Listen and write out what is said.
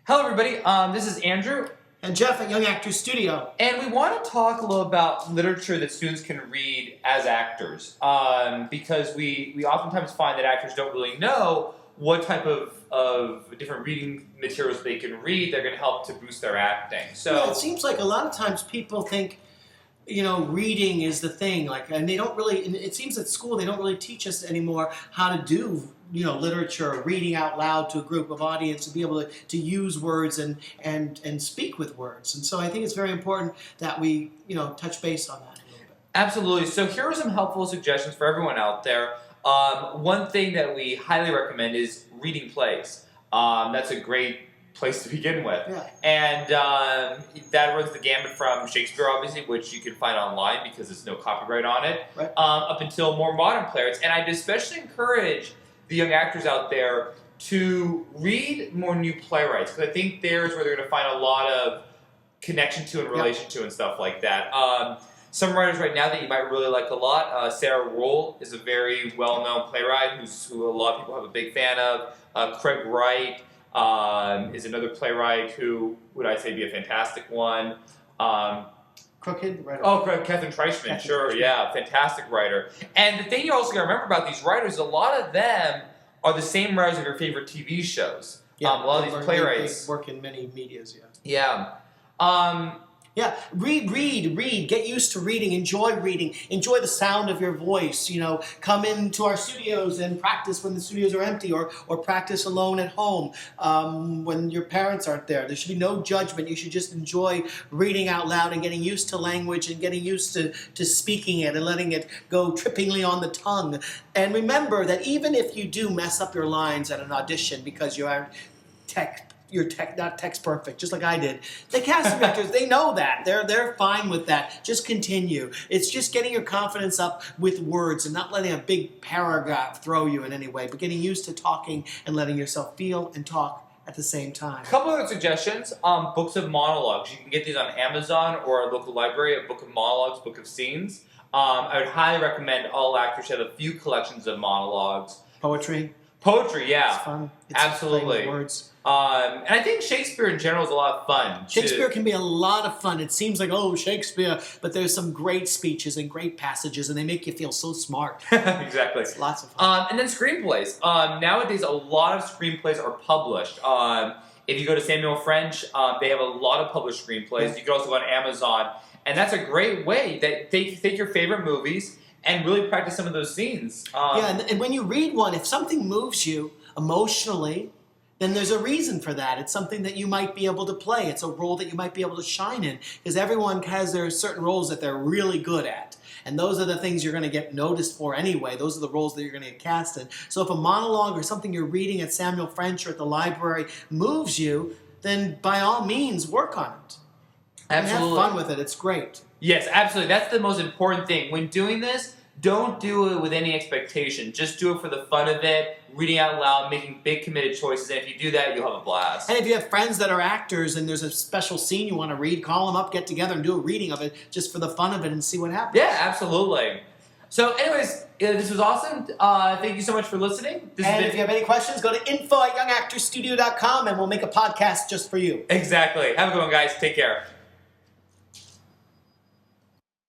Hello, everybody. This is Andrew. And Jeff at Young Actors Studio. And we want to talk a little about literature that students can read as actors. Because we oftentimes find that actors don't really know what type of different reading materials they can read that are going to help to boost their acting. So it seems like a lot of times people think, reading is the thing. And they don't really, and it seems at school they don't really teach us anymore how to do literature, reading out loud to a group of audience, to be able to use words and speak with words. And so I think it's very important that we, touch base on that a little bit. Absolutely. So here are some helpful suggestions for everyone out there. One thing that we highly recommend is reading plays. That's a great place to begin with. Yeah. And that runs the gamut from Shakespeare, obviously, which you can find online because there's no copyright on it, right. Up until more modern plays. And I'd especially encourage the young actors out there to read more new playwrights, because I think there's where they're going to find a lot of connection to and relation to and stuff like that. Some writers right now that you might really like a lot, Sarah Roll is a very well-known playwright who a lot of people have a big fan of. Craig Wright is another playwright who would I say be a fantastic one. Crooked, the writer. Oh, Catherine Treichman, sure, yeah, fantastic writer. And the thing you also got to remember about these writers, a lot of them are the same writers of your favorite TV shows. Yeah, a lot of these playwrights they work in many medias. Yeah. Yeah, read. Get used to reading. Enjoy reading. Enjoy the sound of your voice. Come into our studios and practice when the studios are empty, or practice alone at home when your parents aren't there. There should be no judgment. You should just enjoy reading out loud and getting used to language and getting used to speaking it and letting it go trippingly on the tongue. And remember that even if you do mess up your lines at an audition because you aren't not text perfect, just like I did. The casting directors, they know that. They're fine with that. Just continue. It's just getting your confidence up with words and not letting a big paragraph throw you in any way, but getting used to talking and letting yourself feel and talk at the same time. A couple other suggestions. Books of monologues. You can get these on Amazon or a local library, a book of monologues, book of scenes. I would highly recommend all actors have a few collections of monologues. Poetry, yeah. It's fun. It's absolutely. Words. And I think Shakespeare in general is a lot of fun. Shakespeare can be a lot of fun. It seems like, Shakespeare, but there's some great speeches and great passages, and they make you feel so smart. Exactly. It's lots of fun. And then screenplays. Nowadays, a lot of screenplays are published. If you go to Samuel French, they have a lot of published screenplays. Yeah. You can also go on Amazon, and that's a great way that take your favorite movies and really practice some of those scenes. And when you read one, if something moves you emotionally, then there's a reason for that. It's something that you might be able to play. It's a role that you might be able to shine in, because everyone has their certain roles that they're really good at. And those are the things you're going to get noticed for anyway. Those are the roles that you're going to get cast in. So if a monologue or something you're reading at Samuel French or at the library moves you, then by all means, work on it. Absolutely. And have fun with it. It's great. Yes, absolutely. That's the most important thing. When doing this, don't do it with any expectation. Just do it for the fun of it, reading out loud, making big committed choices. And if you do that, you'll have a blast. And if you have friends that are actors and there's a special scene you want to read, call them up, get together, and do a reading of it just for the fun of it and see what happens. Yeah, absolutely. So anyways, this was awesome. Thank you so much for listening. If you have any questions, go to info@youngactorstudio.com and we'll make a podcast just for you. Exactly. Have a good one, guys. Take care.